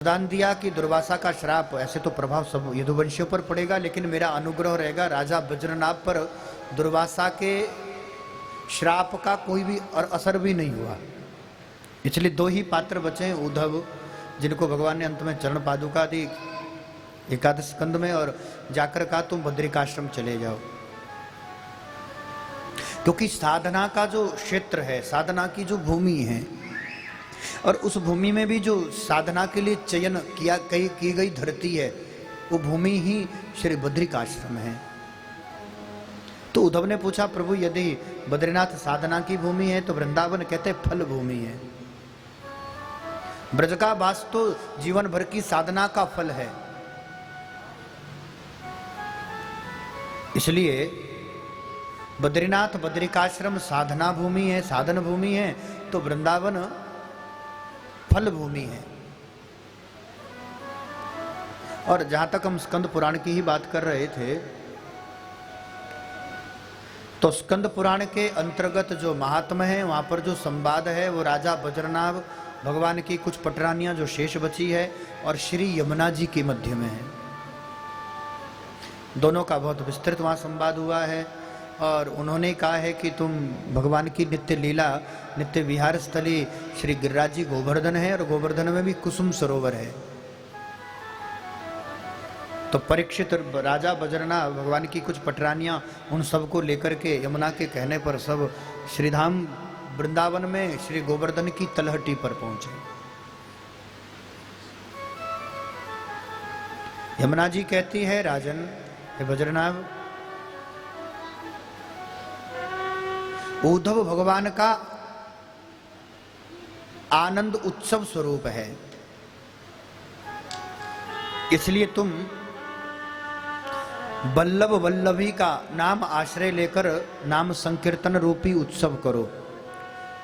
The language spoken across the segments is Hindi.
दान दिया कि दुर्वासा का श्राप, ऐसे तो प्रभाव सब यदुवंशियों पर पड़ेगा, लेकिन मेरा अनुग्रह रहेगा राजा वज्रनाभ पर। दुर्वासा के श्राप का कोई भी असर भी नहीं हुआ। इसलिए दो ही पात्र बचे, उद्धव जिनको भगवान ने अंत में चरण पादुका दी एकादश स्कंद में, और जाकर कहा तुम बद्रिकाश्रम चले जाओ। क्योंकि साधना का जो क्षेत्र है, साधना की जो भूमि है, और उस भूमि में भी जो साधना के लिए चयन की गई धरती है, वो भूमि ही श्री बद्रिकाश्रम है। तो उद्धव ने पूछा, प्रभु यदि बद्रीनाथ साधना की भूमि है तो वृंदावन कहते फल भूमि है। ब्रज का वास तो जीवन भर की साधना का फल है। इसलिए बद्रीनाथ बद्रिकाश्रम साधना भूमि है, साधन भूमि है, तो वृंदावन फल भूमि है। और जहां तक हम स्कंद पुराण की ही बात कर रहे थे, तो स्कंद पुराण के अंतर्गत जो महात्म है, वहां पर जो संवाद है वो राजा वज्रनाभ, भगवान की कुछ पटरानियां जो शेष बची है, और श्री यमुना जी के मध्य में है। दोनों का बहुत विस्तृत वहां संवाद हुआ है। और उन्होंने कहा है कि तुम भगवान की नित्य लीला, नित्य विहार स्थली श्री गिरिराज जी गोवर्धन है, और गोवर्धन में भी कुसुम सरोवर है। तो परीक्षित राजा वज्रनाभ, भगवान की कुछ पटरानियां, उन सबको लेकर के यमुना के कहने पर सब श्रीधाम वृंदावन में श्री गोवर्धन की तलहटी पर पहुंचे। यमुना जी कहती है, राजन हे वज्रनाभ, उद्धव भगवान का आनंद उत्सव स्वरूप है, इसलिए तुम वल्लभ वल्लभी का नाम आश्रय लेकर नाम संकीर्तन रूपी उत्सव करो।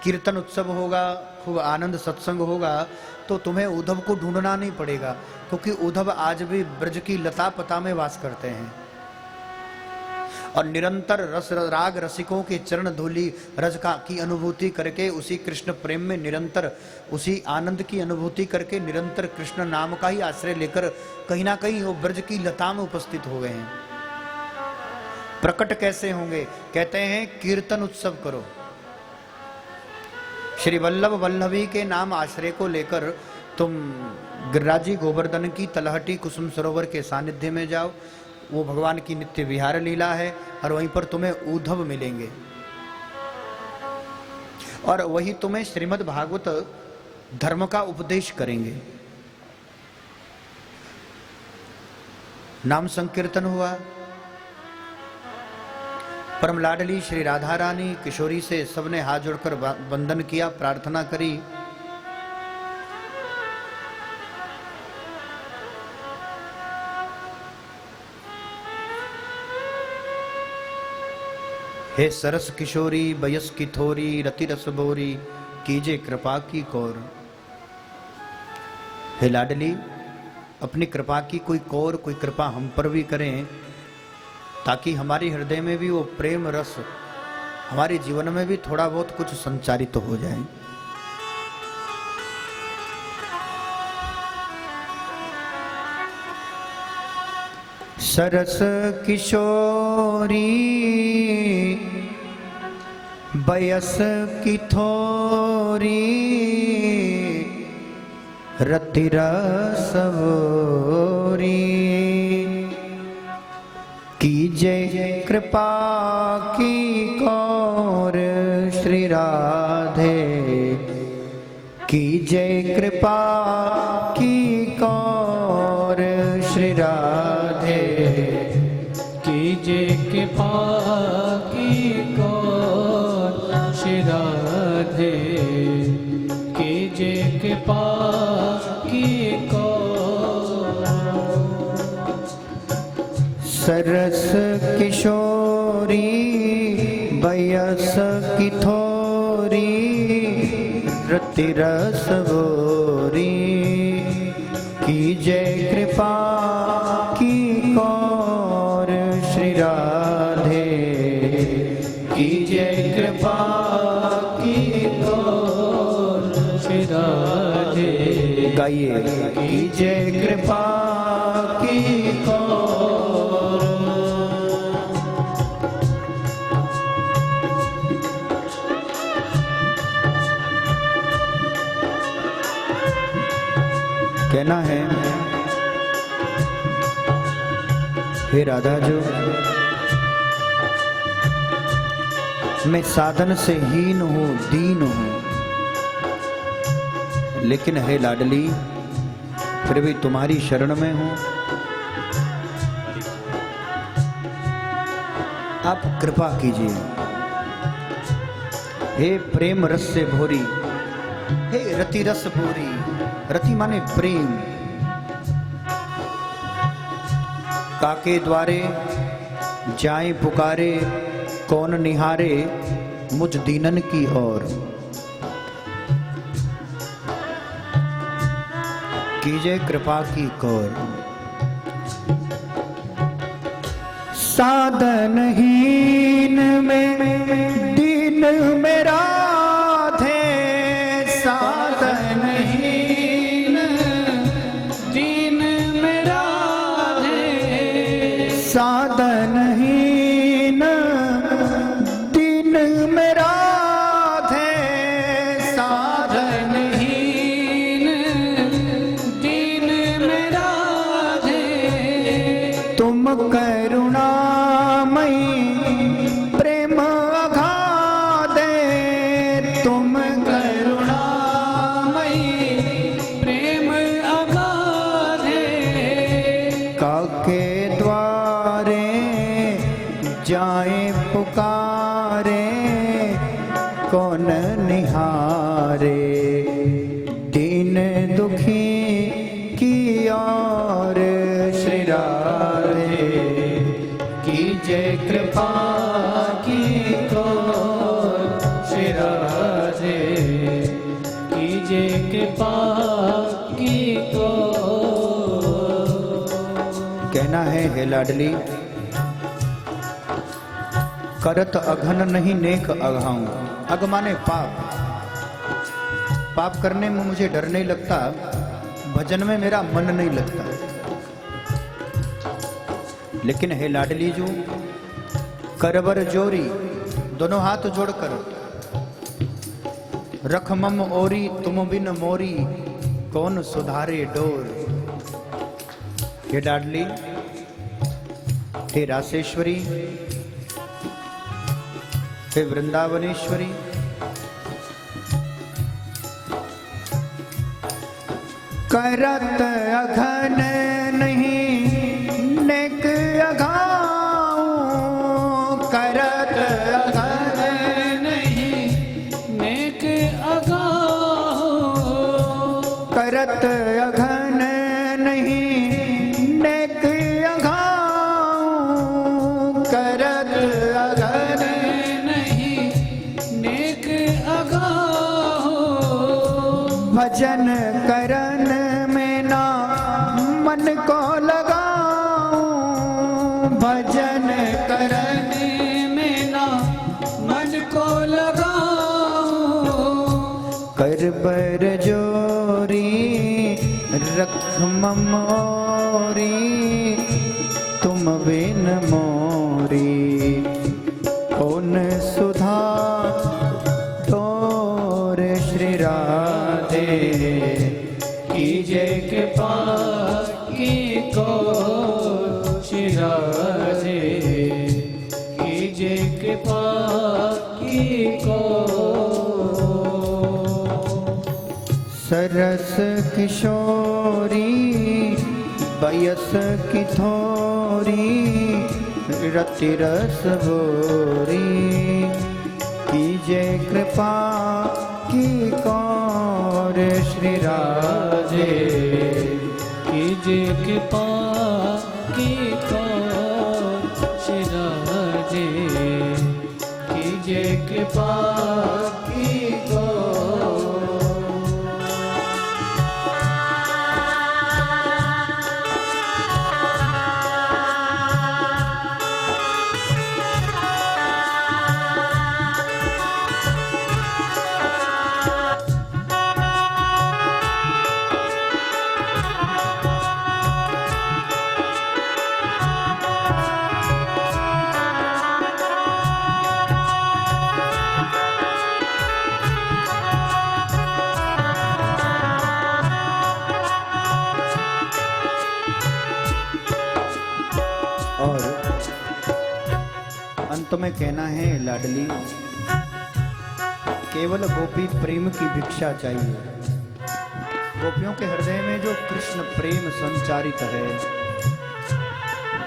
कीर्तन उत्सव होगा, खूब आनंद सत्संग होगा, तो तुम्हें उद्धव को ढूंढना नहीं पड़ेगा, क्योंकि उद्धव आज भी ब्रज की लता पता में वास करते हैं, और निरंतर रस राग रसिकों के चरण धूलि रज का की अनुभूति करके, उसी कृष्ण प्रेम में निरंतर उसी आनंद की अनुभूति करके, निरंतर कृष्ण नाम का ही आश्रय लेकर कहीं ना कहीं वो ब्रज की लता में उपस्थित हो गए हैं। प्रकट कैसे होंगे? कहते हैं कीर्तन उत्सव करो। श्री वल्लभ वल्लभी के नाम आश्रय को लेकर तुम गिरिराजी गोवर्धन की तलहटी कुसुम सरोवर के सानिध्य में जाओ। वो भगवान की नित्य विहार लीला है, और वहीं पर तुम्हें उद्धव मिलेंगे, और वही तुम्हें श्रीमद् भागवत धर्म का उपदेश करेंगे। नाम संकीर्तन हुआ। परम लाडली श्री राधा रानी किशोरी से सबने हाथ जोड़कर वंदन किया, प्रार्थना करी। हे सरस किशोरी बयस की थोरी, रति रस बोरी, कीजे कृपा की कौर। हे लाडली, अपनी कृपा की कोई कौर, कोई कृपा हम पर भी करें, ताकि हमारी हृदय में भी वो प्रेम रस, हमारे जीवन में भी थोड़ा बहुत कुछ संचारित हो जाए। सरस किशोरी बयस की थोरी, रति रस बोरी, कीजे कृपा की कौर श्री राधे, कीजे कृपा की कौर श्री राधे, कीजे कृपा की कौर श्री राधे, कीजे कृपा की कौर। सरस किशोरी बयस की थोरी, रति रस बोरी, कीजे कृपा की कौर श्री राधे, कीजे कृपा की कौर गाइए। कीजिए कृपा की कौर, कहना है हे राधा जो मैं साधन से हीन हूं, दीन हूं, लेकिन हे लाडली फिर भी तुम्हारी शरण में हूं। आप कृपा कीजिए। हे प्रेम रस से भोरी, हे रति रस भोरी, रति माने प्रेम, काके द्वारे जाए पुकारे, कौन निहारे मुझ दीनन की ओर। कीजिए कृपा की कौर। साधनहीन में दीन मेरा थे, साधनहीन दीन मेरा है, साधनहीन दीन मेरा थे, साधनहीन दीन मेरा है, तुम करुणामयी प्रेम अगाधे, तुम करुणामयी प्रेम अगाधे, काके द्वारे जाए पुकारे, कौन निहारे दीन दुखी की ओर। श्री राधे कीजिए कृपा की कौर, श्री राधे कीजिए कृपा की कौर। कहना है हे लाडली करत अघन नहीं नेक अघाऊं। अग माने पाप, पाप करने में मुझे डर नहीं लगता, भजन में मेरा मन नहीं लगता। लेकिन हे लाडली जो करबर जोरी, दोनों हाथ जोड़कर रख मम ओरी, तुम बिन मोरी कौन सुधारे डोर। हे लाडली, हे रासेश्वरी, हे वृंदावनेश्वरी, करत अघन नहीं नेक अघाऊं, करत अघन नहीं नेक अगाऊं, करत अघन नहीं नेक अघाऊं, करत अघन नहीं नेक अगाऊं, भजन करन में ना मन को लगाऊं, भजन करन में ना मन को लगाऊं, कर बर जोरी रख मम ओरी, तुम बिन मोरी कौन सुधा तोर। श्री राधे कीजिए कृपा की कौर, श्री राधे कीजिए कृपा की कौर। सरस किशोरी बयस की थोरी, रति रस बोरी, कीजिए कृपा की कौर। श्री राधे कीजिए कृपा की कौर, श्री राधे कीजिए कृपा की कौर। और अंत में कहना है लाडली, केवल गोपी प्रेम की भिक्षा चाहिए। गोपियों के हृदय में जो कृष्ण प्रेम संचारित है,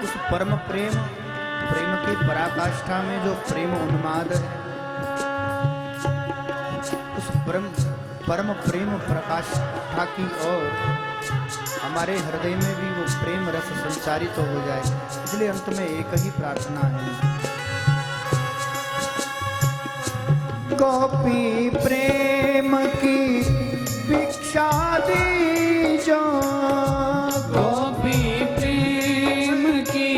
उस परम प्रेम की पराकाष्ठा में जो प्रेम उन्माद, उस परम प्रेम प्रकाष्ठा की ओर हमारे हृदय में भी वो प्रेम रस संचारित हो जाए। इसलिए अंत में एक ही प्रार्थना है, गोपी प्रेम की भिक्षा दीजो, गोपी प्रेम की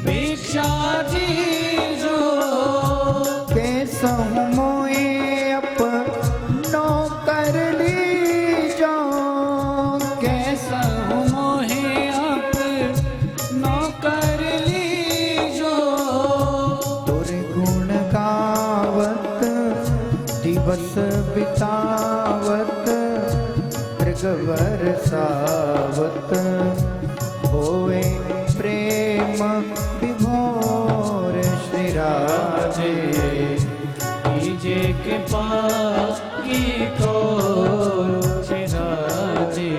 भिक्षा दीजो, कैसहु मोए अपनो कर लीजो, कैसहु मोहे अपनो कर लीजो, तोर गुण गावत दिवस बितावत मृगवर सावत, होए प्रेम विभोर श्री राधे, कीजे कृपा की को श्री राधे,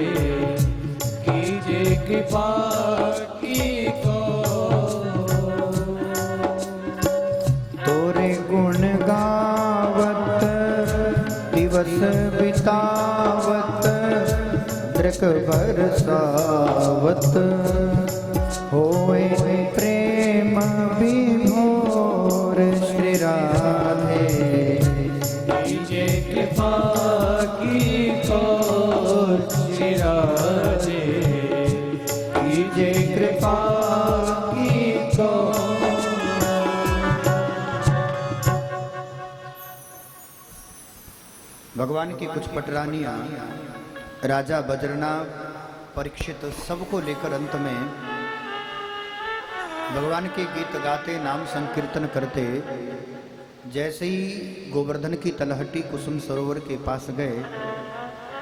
कीजे कृपा की को, तोरे गुण गावत दिवस बितावत दृकवर सावत, होए प्रेम विभोर श्री राधे, कीजे कृपा की को श्री राधे, कीजे कृपा की को। भगवान की कुछ पटरानियां राजा बजरना, परीक्षित सबको लेकर अंत में भगवान के गीत गाते, नाम संकीर्तन करते, जैसे ही गोवर्धन की तलहटी कुसुम सरोवर के पास गए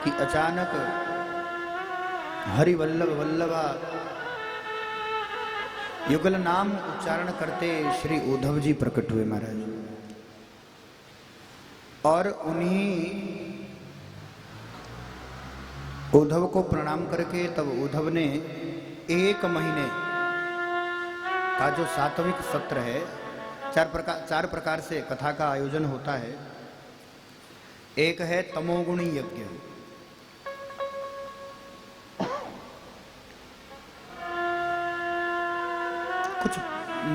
कि अचानक हरि वल्लभ वल्लभा युगल नाम उच्चारण करते श्री उद्धव जी प्रकट हुए महाराज। और उन्हीं उद्धव को प्रणाम करके तब उद्धव ने 1 महीने का जो सात्विक सत्र है, 4 प्रकार से कथा का आयोजन होता है। एक है तमोगुणी यज्ञ, कुछ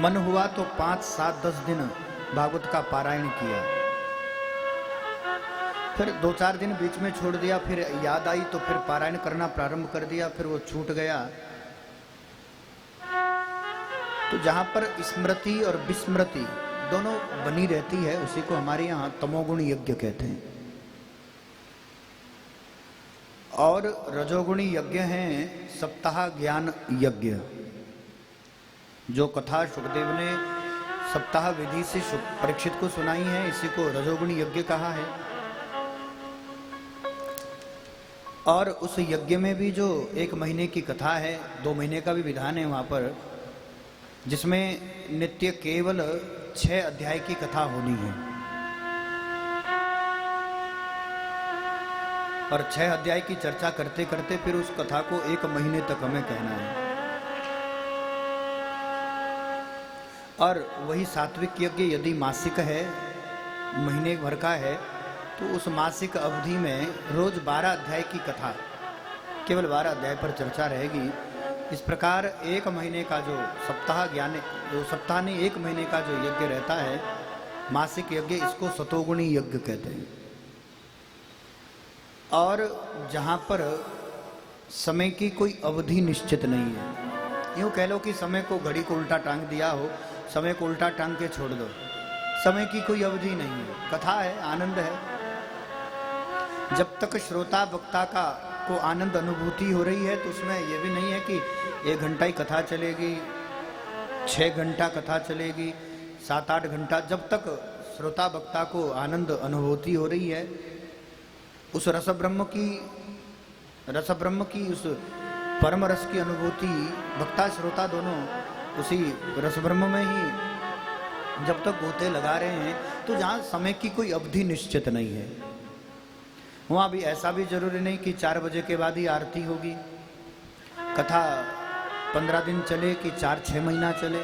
मन हुआ तो 5, 7, 10 दिन भागवत का पारायण किया, फिर 2-4 दिन बीच में छोड़ दिया, फिर याद आई तो फिर पारायण करना प्रारंभ कर दिया, फिर वो छूट गया। तो जहां पर स्मृति और विस्मृति दोनों बनी रहती है, उसी को हमारे यहाँ तमोगुणी यज्ञ कहते हैं। और रजोगुणी यज्ञ हैं सप्ताह ज्ञान यज्ञ, जो कथा सुखदेव ने सप्ताह विधि से परीक्षित को सुनाई है, इसी को रजोगुणी यज्ञ कहा है। और उस यज्ञ में भी जो 1 महीने की कथा है, 2 महीने का भी विधान है वहां पर, जिसमें नित्य केवल 6 अध्याय की कथा होनी है। और 6 अध्याय की चर्चा करते करते फिर उस कथा को 1 महीने तक हमें कहना है। और वही सात्विक यज्ञ यदि मासिक है, महीने भर का है, तो उस मासिक अवधि में रोज 12 अध्याय की कथा, केवल 12 अध्याय पर चर्चा रहेगी। इस प्रकार 1 महीने का जो सप्ताह ज्ञान, जो सप्ताह नहीं 1 महीने का जो यज्ञ रहता है, मासिक यज्ञ, इसको सतोगुणी यज्ञ कहते हैं। और जहाँ पर समय की कोई अवधि निश्चित नहीं है, यूँ कह लो कि समय को, घड़ी को उल्टा टांग दिया हो, समय को उल्टा टांग के छोड़ दो, समय की कोई अवधि नहीं है। कथा है, आनंद है, जब तक श्रोता वक्ता का को आनंद अनुभूति हो रही है, तो उसमें यह भी नहीं है कि 1 घंटा ही कथा चलेगी, 6 घंटा कथा चलेगी, 7-8 घंटा। जब तक श्रोता वक्ता को आनंद अनुभूति हो रही है, उस रस ब्रह्म की, उस परम रस की अनुभूति वक्ता श्रोता दोनों उसी रसब्रह्म में ही जब तक गोते लगा रहे हैं, तो जहाँ समय की कोई अवधि निश्चित नहीं है, वहाँ भी ऐसा भी जरूरी नहीं कि 4 बजे के बाद ही आरती होगी, कथा 15 दिन चले कि 4-6 महीना चले।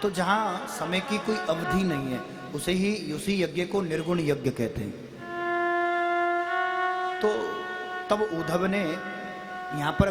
तो जहाँ समय की कोई अवधि नहीं है, उसी यज्ञ को निर्गुण यज्ञ कहते हैं। तो तब उद्धव ने यहाँ पर